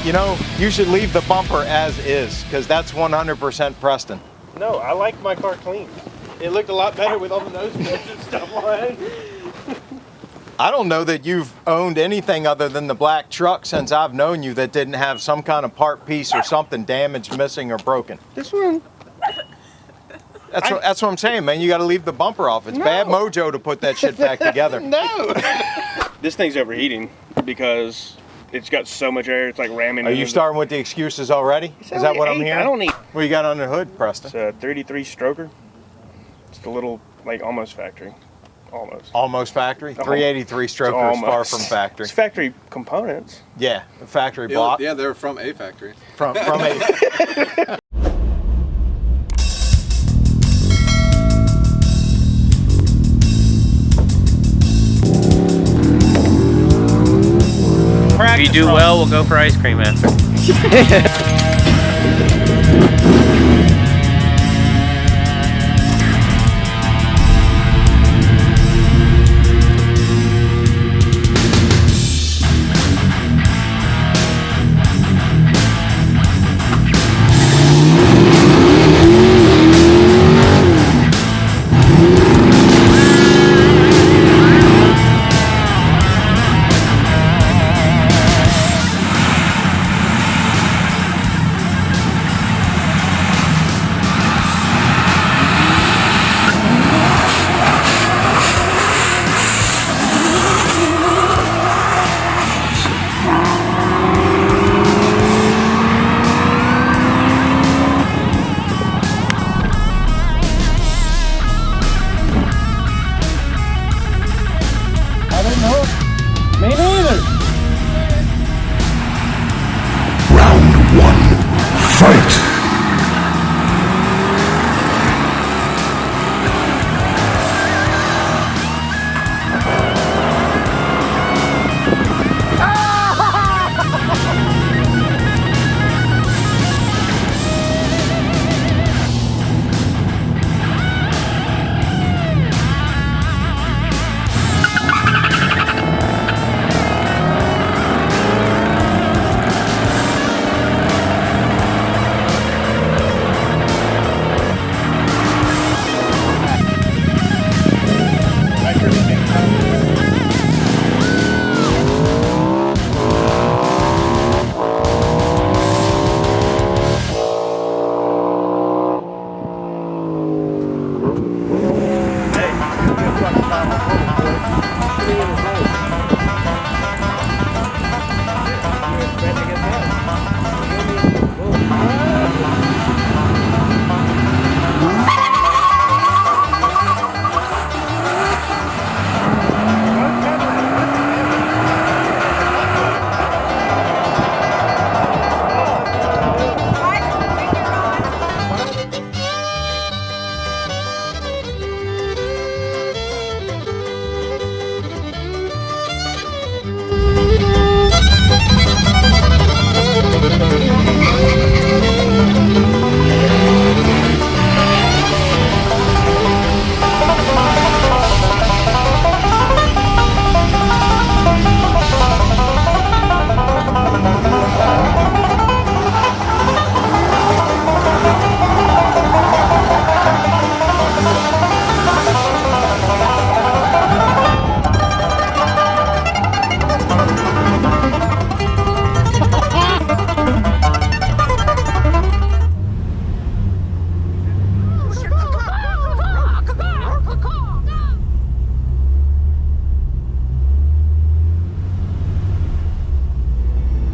You know, you should leave the bumper as is, because that's 100% Preston. No, I like my car clean. It looked a lot better with all the nose bolts and stuff on it. I don't know that you've owned anything other than the black truck since I've known you that didn't have some kind of part piece or something damaged, missing, or broken. This one. That's what I'm saying, man. You got to leave the bumper off. It's bad mojo to put that shit back together. No. This thing's overheating because it's got so much air. It's like ramming. Are you starting with the excuses already? Is that what I'm hearing? I don't need. What you got under the hood, Preston? It's a 33 stroker. It's the little, like, almost factory. Almost. Almost factory? 383 stroker is far from factory. It's factory components. Yeah, a factory block. Yeah, they're from a factory. From a... If you do well, we'll go for ice cream after.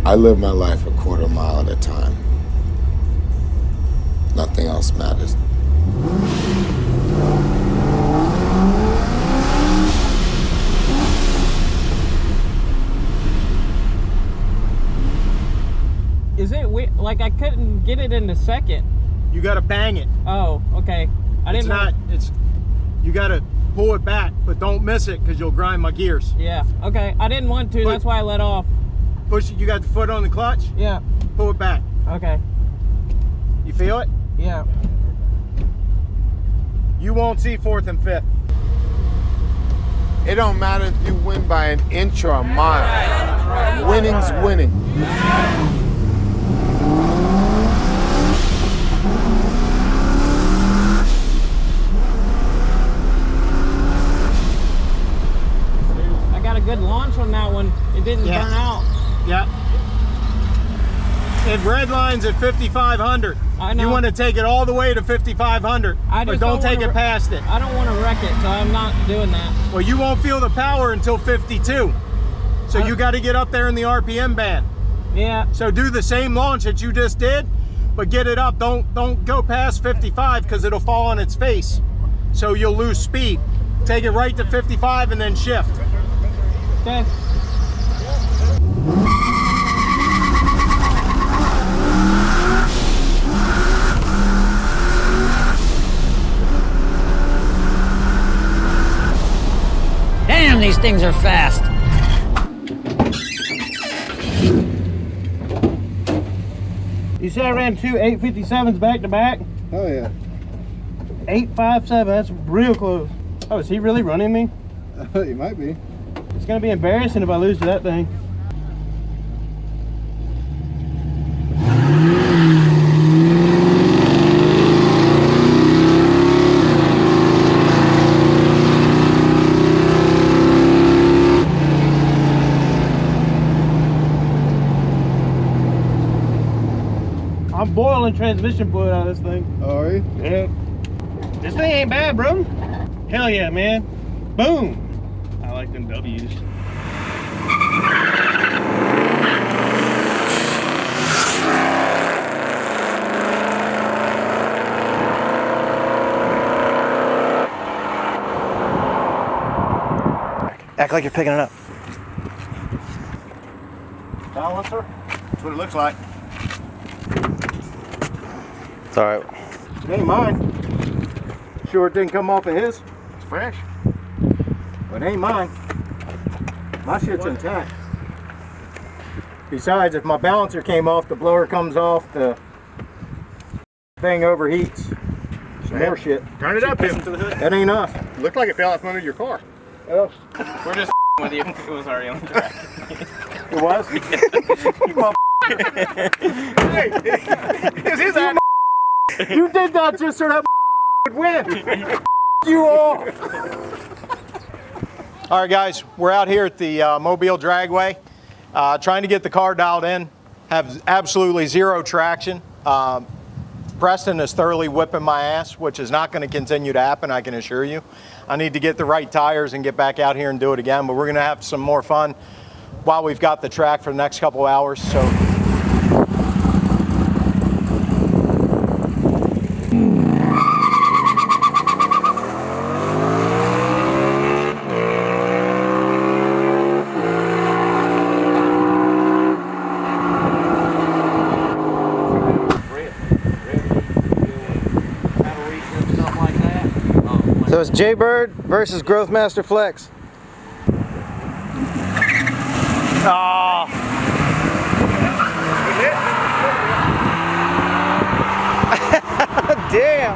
I live my life a quarter mile at a time. Nothing else matters. Is it weird? Like, I couldn't get it in the second. You gotta bang it. Oh, okay. I didn't know. You gotta pull it back, but don't miss it because you'll grind my gears. Yeah, okay. I didn't want to, that's why I let off. Push it, you got the foot on the clutch? Yeah. Pull it back. Okay. You feel it? Yeah. You won't see 4th and 5th. It don't matter if you win by an inch or a mile. Winning's winning. I got a good launch on that one. It didn't Yeah. burn out. Yep. It red lines at 5,500. I know. You want to take it all the way to 5,500, I but just don't take wanna it past it. I don't want to wreck it, so I'm not doing that. Well, you won't feel the power until 52. So you got to get up there in the RPM band. Yeah. So do the same launch that you just did, but get it up. Don't go past 55 because it'll fall on its face. So you'll lose speed. Take it right to 55 and then shift. Okay. Damn, these things are fast. You see I ran two 857s back to back? Oh yeah. 857, that's real close. Oh, is he really running me? You might be. It's gonna be embarrassing if I lose to that thing. I'm boiling transmission fluid out of this thing. Oh, are you? Yeah. This thing ain't bad, bro. Hell yeah, man. Boom. I like them W's. Act like you're picking it up. Balancer. That's what it looks like. It's all right. It ain't mine. Sure it didn't come off of his. It's fresh. But it ain't mine. My shit's intact. Besides, if my balancer came off, the blower comes off, the thing overheats. Some more shit. Turn it up, him. That ain't us. Looked like it fell out from under your car. Well, We're just with you. It was already on the track. it was. It's his ass. You did that just so that would win. You all. All right, guys, we're out here at the Mobile Dragway, trying to get the car dialed in. Have absolutely zero traction. Preston is thoroughly whipping my ass, which is not going to continue to happen, I can assure you. I need to get the right tires and get back out here and do it again, but we're going to have some more fun while we've got the track for the next couple hours. So. So it's Jaybird versus Growthmaster Flex. Oh. Damn.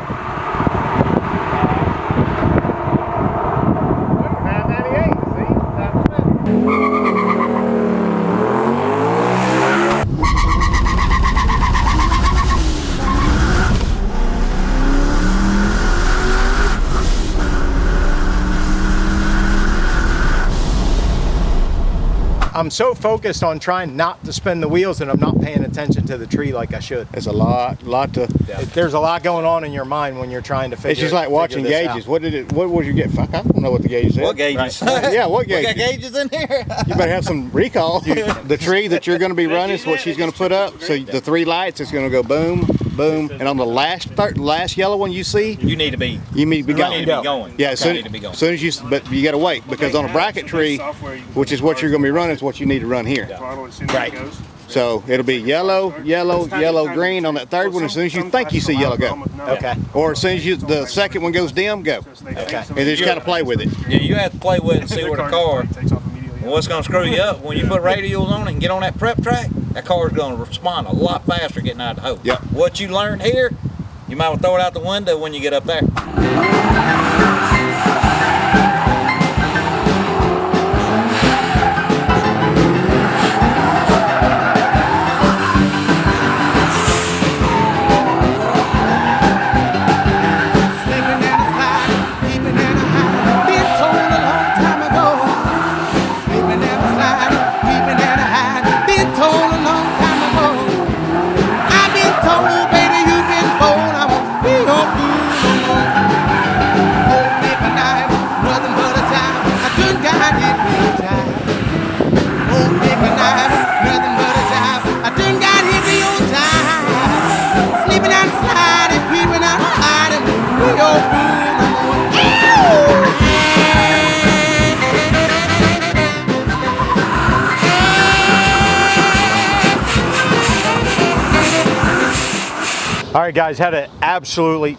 I'm so focused on trying not to spin the wheels that I'm not paying attention to the tree like I should. It's a lot to. There's a lot going on in your mind when you're trying to figure. It's just like watching this gauges. out. What was you get? Fuck, I don't know what the gauge said. What gauges? Right. Yeah, what gauges? We got gauges in here. You better have some recall. The tree that you're going to be running is what she's going to put up. So the three lights is going to go boom, boom, and on the last yellow one you see, You need to be. you need to be You need going. to be going. Yeah, Okay, need to be going. soon as you, but you got to wait because on a bracket tree, which is what you're going to be running, is what you need to run here. Right. So it'll be yellow, yellow, yellow, green on that third one. As soon as you think you see yellow, go. Okay. Or as soon as the second one goes dim, go. Okay. And just kind of play with it. Yeah, you have to play with it and see where the car. what's going to screw you up, when you put radials on it and get on that prep track, that car's going to respond a lot faster getting out of the hole. Yep. What you learned here, you might well throw it out the window when you get up there. All right, guys, had an absolutely,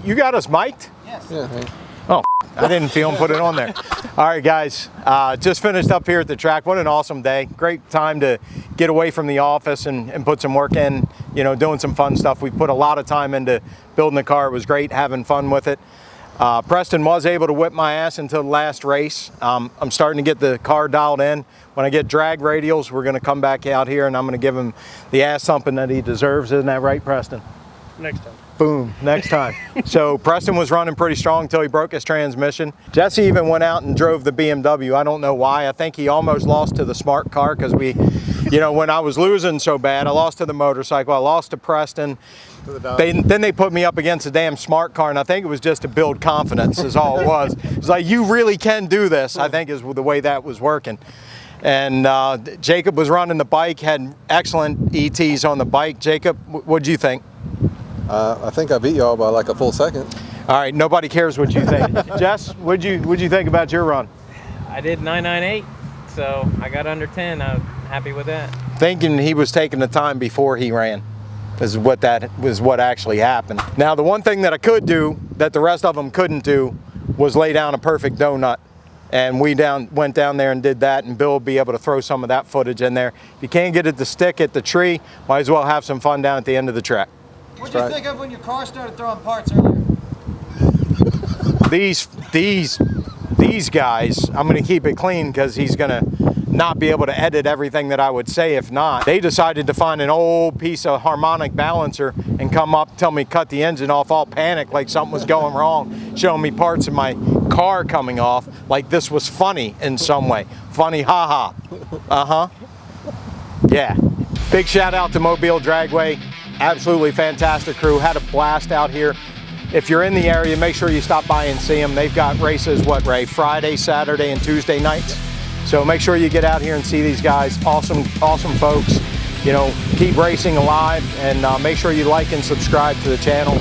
you got us mic'd? Yes. Yeah, hey. Oh, I didn't feel him put it on there. All right, guys, just finished up here at the track. What an awesome day. Great time to get away from the office and put some work in, you know, doing some fun stuff. We put a lot of time into building the car. It was great having fun with it. Preston was able to whip my ass until the last race. I'm starting to get the car dialed in. When I get drag radials, we're going to come back out here and I'm going to give him the ass thumping that he deserves. Isn't that right, Preston? Next time. Boom, next time. So Preston was running pretty strong until he broke his transmission. Jesse even went out and drove the BMW. I don't know why. I think he almost lost to the smart car because you know, when I was losing so bad, I lost to the motorcycle, I lost to Preston. Then they put me up against a damn smart car, and I think it was just to build confidence is all it was. It's like, you really can do this, I think is the way that was working. And Jacob was running the bike, had excellent ETs on the bike. Jacob, what'd you think? I think I beat y'all by like a full second. All right, nobody cares what you think. Jess, what'd you think about your run? I did 998, so I got under 10. I'm happy with that. Thinking he was taking the time before he ran is what actually happened. Now, the one thing that I could do that the rest of them couldn't do was lay down a perfect donut. And we went down there and did that, and Bill will be able to throw some of that footage in there. If you can't get it to stick at the tree, might as well have some fun down at the end of the track. What did you think of when your car started throwing parts earlier? These guys, I'm going to keep it clean because he's going to not be able to edit everything that I would say if not. They decided to find an old piece of harmonic balancer and come up, tell me cut the engine off, all panicked like something was going wrong, showing me parts of my car coming off like this was funny in some way. Funny, haha. Yeah. Big shout out to Mobile Dragway. Absolutely fantastic crew. Had a blast out here. If you're in the area, make sure you stop by and see them. They've got races, what, Ray? Friday, Saturday, and Tuesday nights. So make sure you get out here and see these guys. Awesome, awesome folks. You know, keep racing alive, and make sure you like and subscribe to the channel.